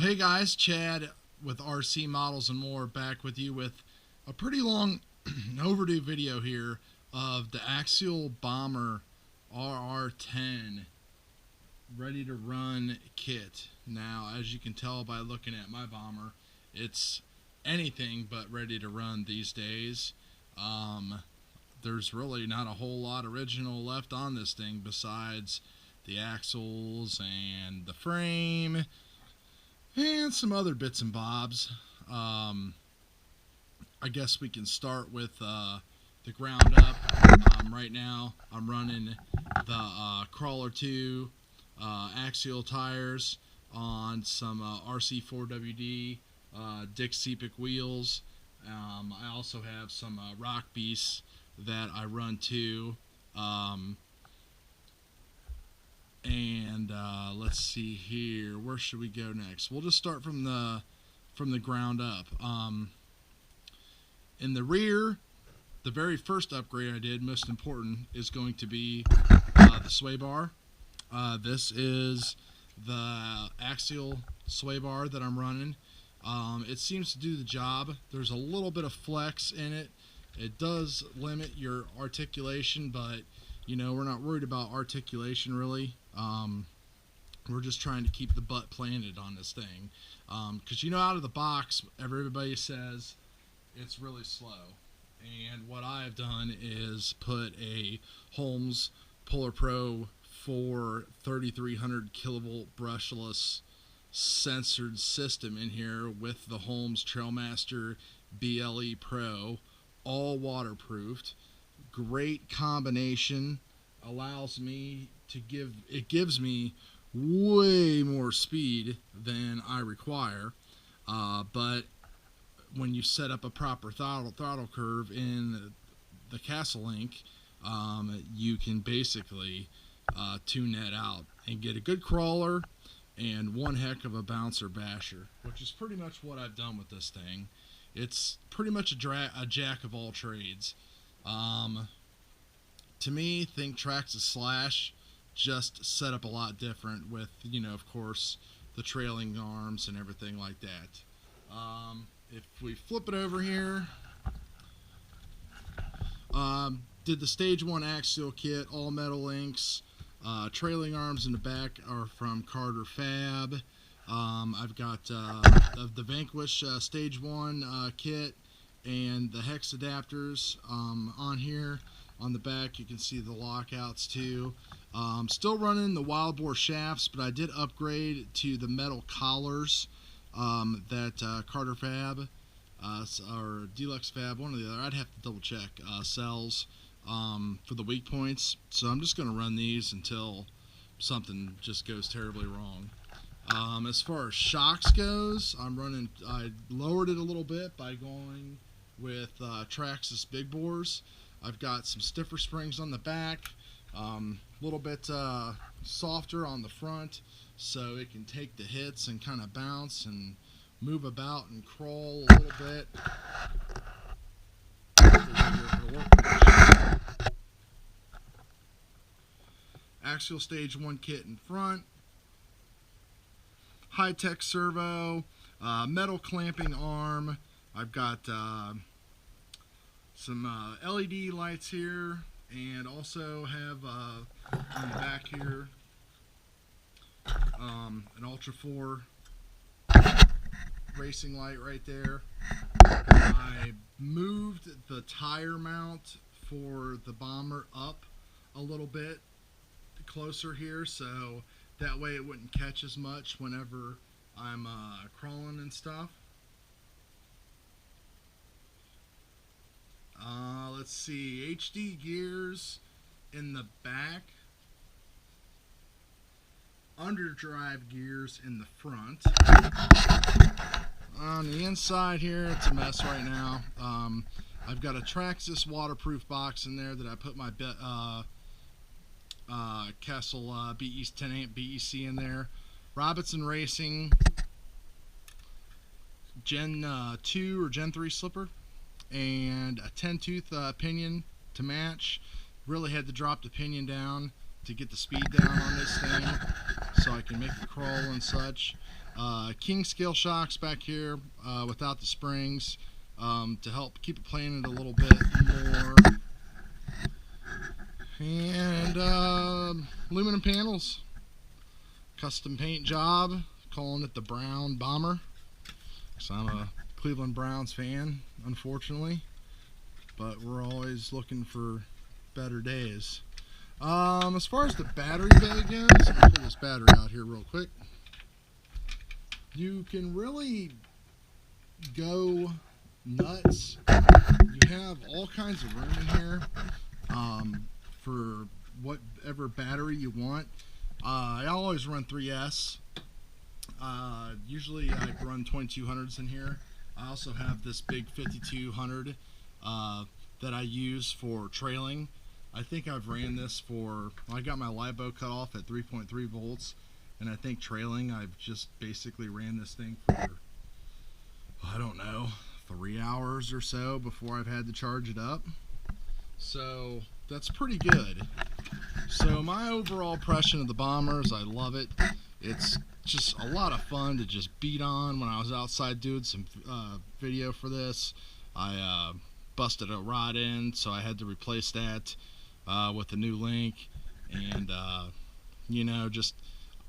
Hey guys, Chad with RC Models and More back with you with a pretty long overdue video here of the Axial Bomber RR10 ready to run kit. Now, as you can tell by looking at my bomber, it's anything but ready to run these days. There's really not a whole lot original left on this thing besides the axles and the frame and some other bits and bobs. I guess we can start with the ground up. Right now I'm running the Crawler 2 axial tires on some RC4WD Dick Seepick wheels. I also have some Rock Beasts that I run too. Let's see here. Where should we go next? We'll just start from the ground up. In the rear, the very first upgrade I did, most important, is going to be the sway bar. This is the axial sway bar that I'm running. It seems to do the job. There's a little bit of flex in it. It does limit your articulation, but you know, we're not worried about articulation really. We're just trying to keep the butt planted on this thing, because you know, out of the box everybody says it's really slow, and what I've done is put a Holmes Puller Pro 3300 kilovolt brushless censored system in here with the Holmes Trailmaster BLE Pro, all waterproofed. Great combination. Allows me to gives me way more speed than I require, but when you set up a proper throttle curve in the Castle Link, you can basically tune that out and get a good crawler and one heck of a bouncer basher, which is pretty much what I've done with this thing. It's pretty much a jack of all trades. To me, think Traxxas Slash, just set up a lot different with, you know, of course, the trailing arms and everything like that. If we flip it over here, did the stage 1 axial kit, all metal links. Trailing arms in the back are from Carter Fab. I've got the Vanquish stage 1 kit and the hex adapters on here. On the back you can see the lockouts too. Still running the wild bore shafts, but I did upgrade to the metal collars that Carter Fab or Deluxe Fab, one or the other, I'd have to double check, sells for the weak points. So I'm just going to run these until something just goes terribly wrong. As far as shocks goes, I lowered it a little bit by going with Traxxas big bores. I've got some stiffer springs on the back, a little bit softer on the front, so it can take the hits and kind of bounce and move about and crawl a little bit. Axial stage 1 kit in front, high-tech servo, metal clamping arm. I've got some LED lights here, and also have on the back here an Ultra 4 racing light right there. I moved the tire mount for the bomber up a little bit closer here, so that way it wouldn't catch as much whenever I'm crawling and stuff. Let's see, HD gears in the back, underdrive gears in the front. On the inside here, it's a mess right now. I've got a Traxxas waterproof box in there that I put my Castle BE 10 amp BEC in there. Robinson Racing Gen 2 or Gen 3 slipper, and a 10-tooth pinion to match. Really had to drop the pinion down to get the speed down on this thing so I can make the crawl and such. King scale shocks back here without the springs to help keep it planted a little bit more. And aluminum panels. Custom paint job, calling it the Brown Bomber. So I'm a Cleveland Browns fan, unfortunately, but we're always looking for better days. As far as the battery bay goes, let me pull this battery out here real quick. You can really go nuts. You have all kinds of room in here for whatever battery you want. I always run 3S. Usually I run 2200s in here. I also have this big 5200 that I use for trailing. I think I've ran this for, I got my LiPo cut off at 3.3 volts, and I think trailing I've just basically ran this thing for, I don't know, 3 hours or so before I've had to charge it up. So that's pretty good. So my overall impression of the Bomber is I love it. It's just a lot of fun to just beat on. When I was outside doing some video for this, I busted a rod in, so I had to replace that with a new link. And you know, just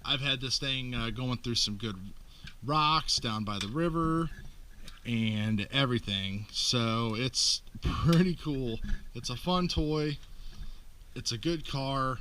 I've had this thing going through some good rocks down by the river and everything, so it's pretty cool. It's a fun toy. It's a good car.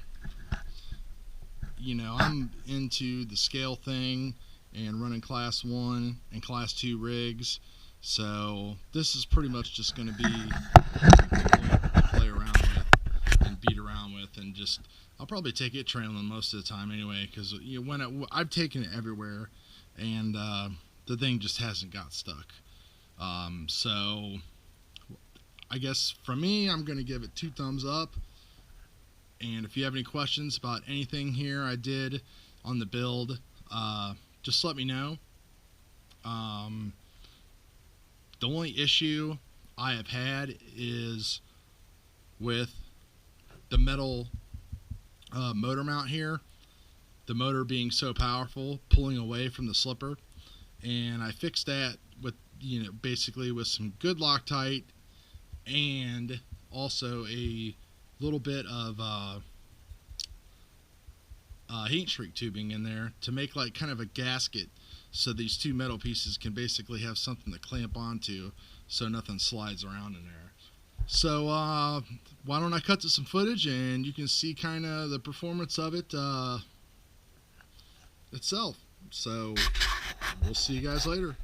You know, I'm into the scale thing and running class 1 and class 2 rigs, so this is pretty much just going to be to play around with and beat around with, and just I'll probably take it trailing most of the time anyway, because you know, when I've taken it everywhere, and the thing just hasn't got stuck. So I guess for me, I'm going to give it 2 thumbs up. And if you have any questions about anything here I did on the build, just let me know. The only issue I have had is with the metal motor mount here. The motor being so powerful, pulling away from the slipper. And I fixed that with, you know, basically with some good Loctite and also a little bit of heat shrink tubing in there to make like kind of a gasket, so these 2 metal pieces can basically have something to clamp onto so nothing slides around in there. So why don't I cut to some footage and you can see kind of the performance of it itself. So we'll see you guys later.